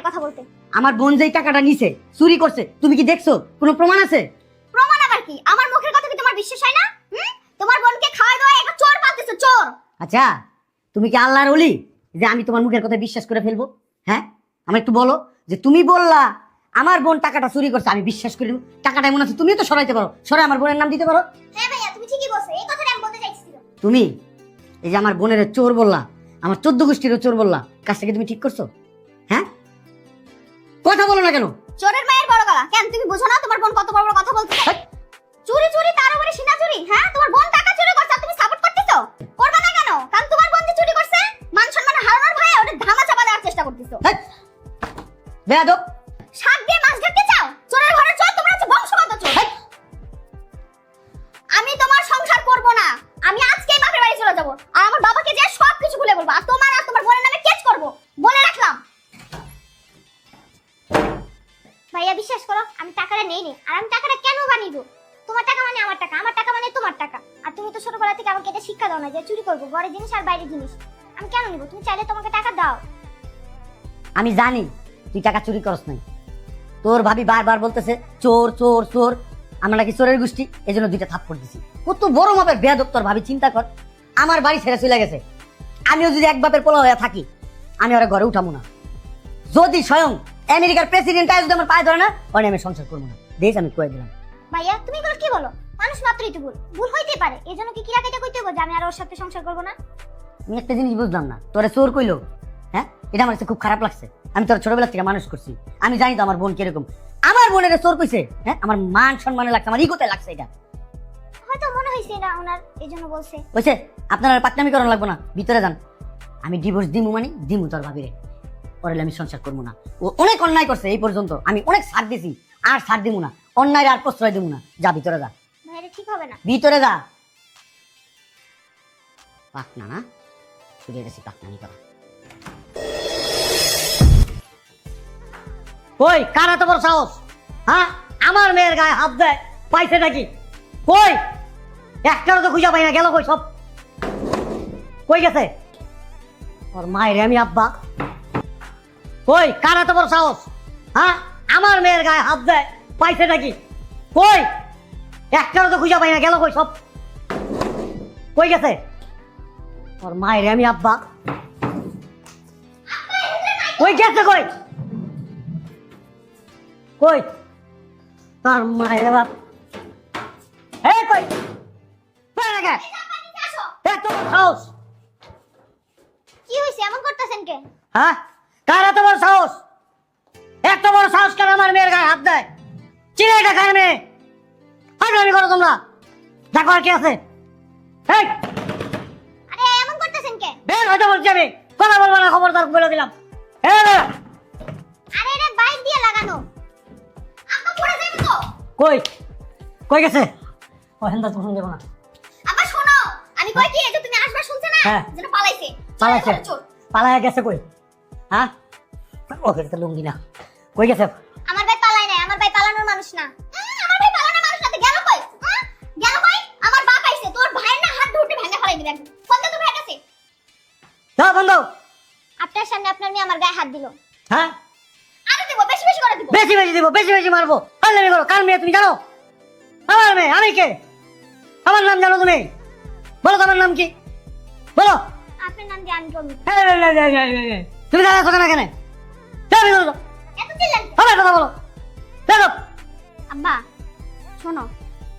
কথা বলতে। আমার বোন যেই টাকাটা নিছে চুরি করছে তুমি কি দেখছো? কোনো প্রমাণ আছে? প্রমাণ আবার কি? আমার মুখের কথা কি তোমার বিশ্বাস হয় না? তোমার বোনকে খাওয়াই দাওয়া একটা চোর পালতেছো, চোর। আচ্ছা তুমি কি আল্লাহর ওলি যে আমি তোমার মুখের কথা বিশ্বাস করে ফেলবো? হ্যাঁ আমার একটু বলো যে তুমি বললা আমার বোন টাকাটা চুরি করছে আমি বিশ্বাস করি টাকাটা এমন আছে তুমিও তো সরাইতে পারো, সরাই আমার বোনের নাম দিতে পারো। হ্যাঁ ভাইয়া তুমি ঠিকই বলছো, এই কথাটা আমি বলতে চাইছিলাম। তুমি এই যে আমার বোনের চোর বললা, আমার 14 গোষ্ঠীরও চোর বললা, কাজটাকে তুমি ঠিক করছো? হ্যাঁ কথা বলো না কেন? চোরের মায়ের বড় গলা, কেন তুমি বুঝো না তোমার বোন কত বড় বড় কথা বলতেছে? চুরি চুরি তার উপরে সিনা চুরি। হ্যাঁ তোমার বোন টাকা চুরি করছে আর তুমি সাপোর্ট করতেছো? করবে না কেন? কারণ তোমার বোন যে চুরি করছে মান সম্মান হারানোর ভয়ে ওটা ধামা চাপা দেওয়ার চেষ্টা করতেছো। বেয়াদব, শাক দিয়ে মাছ ধরতে চাও? চোরের ঘরে চোর, তোমরা হচ্ছে বংশগত চোর। আমি তোমার সংসার করব না, আমি আজকেই বাপের বাড়ি চলে যাব আর আমার বাবাকে যে সব কিছু খুলে বলবো আর তোমার আর তোমার বোনের নামে কেস করব, বলে রাখলাম। ভাইয়া বিশ্বাস করো আমি টাকাটা নেইনি, আর আমি টাকাটা কেন বানিয়ে দেব? তোমার টাকা মানে আমার টাকা, আমার টাকা মানে তোমার টাকা। আর তুমি তো ছোটবেলা থেকে আমাকে এটা শিক্ষা দাও না যে চুরি করব, ঘরের জিনিস আর বাইরের জিনিস। আমি কেন নিব? তুমি চাইলে তোমাকে টাকা দাও। আমি জানি তুই টাকা চুরি করস নাই। তোর ভাবি বারবার বলতেছে চোর চোর চোর, আমরা নাকি চোরের গোষ্ঠী, এই জন্য 2টা থাপ্পড় দিছি। কত বড় মাপের বেয়াদব তোর ভাবি, চিন্তা কর। আমার বাড়ি ছেড়ে চলে গেছে, আমিও যদি এক বাপের পোলা হয়ে থাকি আমি ওরা ঘরে উঠাবো না। যদি স্বয়ং আমেরিকার প্রেসিডেন্ট যদি আমার পায়ে ধরে না ওই আমি সংসার করবো না, দেশ আমি কয়ে দিলাম। ভাইয়া তুমি এগুলো কি বলো? মানুষ মাত্রই তো ভুল, ভুল হইতে পারে, এজন্য কি কিরা কেটে কইতে হবে যে আমি আর ওর সাথে সংসার করব না? আমি একটা জিনিস বুঝলাম না, তোরা চোর কইলো, হ্যাঁ এটা আমার কাছে খুব খারাপ লাগছে। আমি তোর ছোটবেলা থেকে মানুষ করছি, আমি জানি তো আমার বোন কিরকম। আমার বোনের চোর কইছে, হ্যাঁ আমার মান সম্মানে লাগছে, আমার ইগোতে লাগছে। এটা হয়তো মনে হইছে না ওনার, এজন্য বলছে। কইছে আপনার আর পাকনামি করানো লাগবো না, ভিতরে যান। আমি ডিভোর্স দিমু মানে দিমু তোর ভাবিরে, পরে আমি সংসার করবো না। ও অনেক অন্যায় করছে এই পর্যন্ত, আমি অনেক ছাড় দিছি, আর ছাড় দিমু না, অন্যায় আর প্রশ্রয় দিমু না। যা ভিতরে যা, ভাইয়া ঠিক হবে না। ভিতরে যা। পাকনা না শুধু গেছি পাকনামি করা। কই কার এত বড় সাহস? হ্যাঁ আমার মেয়ের গায়ে হাত দেয়, পাইছে নাকি? কই একটারও তো খুঁজে পাই না, গেল কই সব? কই গেছে ওর মায়ের? আমি আব্বা। কই কার এত বড় সাহস? হ্যাঁ আমার মেয়ের গায়ে হাত দেয়, পাইছে নাকি? কই একটারও তো খুঁজে পাই না, গেল কই সব? কই গেছে ওর মায়ের? আমি আব্বা। কই গেছে? কই কই তার মায়ের বাপ? এই কই কই রে? এত বড় সাহস? কি হইছে এমন করতেছেন কে? হ্যাঁ কার এত বড় সাহস? এত বড় সাহস কেন আমার মেয়ের গায়ে হাত দেয়? চিনে এটা কার মেয়ে? হাঁটাহাঁটি করো তোমরা, দেখো আর কি আছে। এই আরে এমন করতেছেন কে? বের হইতে বলছি, আমি কথা বলবো না, খবরদার বলে দিলাম। আরে এটা বাইক দিয়ে লাগানো, আপা পড়ে যাবে তো। কই কই গেছে? ও হেন্দা তুমি দেব না। আপা শোনো, আমি কই কি এই যে তুমি আসবা শুনছ না? হ্যাঁ। যেন পালাইছে। পালাইছে? চোর। পালায়া গেছে কই? হ্যাঁ ওকে তো লুঙ্গি না, কই গেছে? আমার ভাই পালাই নাই, আমার ভাই পালানোর মানুষ না। আমার ভাই পালানোর মানুষ না, তো গেল কই? গেল কই? আমার বাপ আইছে, তোর ভাইয়ের না হাত ধরে ভেঙে ফেলাই দিবেন। ফোন দে তোর ভাইয়ের কাছে। দাও বন্ধ। আপনার সামনে আপনার মেয়ে আমার গায়ে হাত দিল। হ্যাঁ আরে দেব, বেশি বেশি করে দিব। বেশি বেশি দিব, বেশি বেশি মারবো। আল্লাহ করো, কার মেয়ে তুমি জানো? আমার মেয়ে। আমি কে? আমার নাম জানো তুমি? বলো তোমার নাম কি? বলো। আপনার নাম দিয়ে আমি করব। তুমি দাঁড়া থাকো না কেন? যাবি বলো, এত চিল্লান। আমার কথা বলো। দেখো আব্বা শোনো,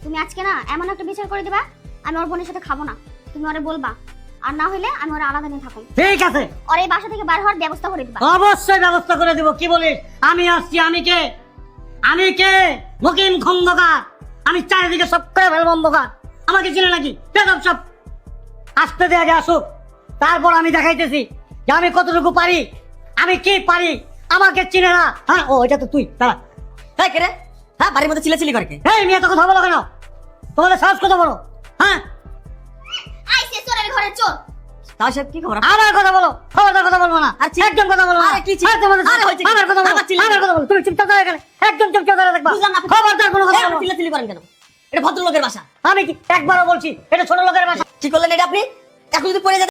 তুমি আজকে না এমন একটা বিচার করে দিবা, আমি ওর বোনের সাথে খাবো না। তুমি ওরে বলবা, আর না হইলে আমি ওরে আলাদা নিয়ে থাকব। ঠিক আছে, ওর এই বাসা থেকে বার হওয়ার ব্যবস্থা করে দিবা। অবশ্যই ব্যবস্থা করে দিব। কি বলিস? আমি আসছি। আমি কে? আমি কে? মুকিম খন্দকার। আমি চারিদিকে সব করে ফেলবো অন্ধকার। আমাকে চিনে নাকি? বেদব সব। আসতে দে, আগে আসুক, তারপর আমি দেখাইতেছি যে আমি কতটুকু পারি, আমি কি পারি। আমাকে চিনে না। হ্যাঁ ও এটা তো তুই, দাঁড়া। হ্যাঁ কে রে? হ্যাঁ বাড়ির মধ্যে চিল্লাচিল্লি করে কে? এই মেয়ে তো কথা বলো কেন? তোমাদের সাহস কত বড়? হ্যাঁ আইছে চোরের ঘরে চোর। তাও সব কি খবর? আমার কথা বলো, খবরদার কথা বলবো না। আর একদম কথা বলবো না। আমার কথা বলো, আমার কথা বলো। তুমি চুপচাপ দাঁড়িয়ে গেলে, একদম চুপচাপ দাঁড়িয়ে থাকবা। খবরদার কোনো কথা বলো না। চিল্লাচিল্লি করেন কেন? এটা ভদ্রলোকের বাসা। আমি কি একবারও বলছি এটা ছোট লোকের বাসা? কি করলেন এটা আপনি? এখন যদি পড়ে যেতে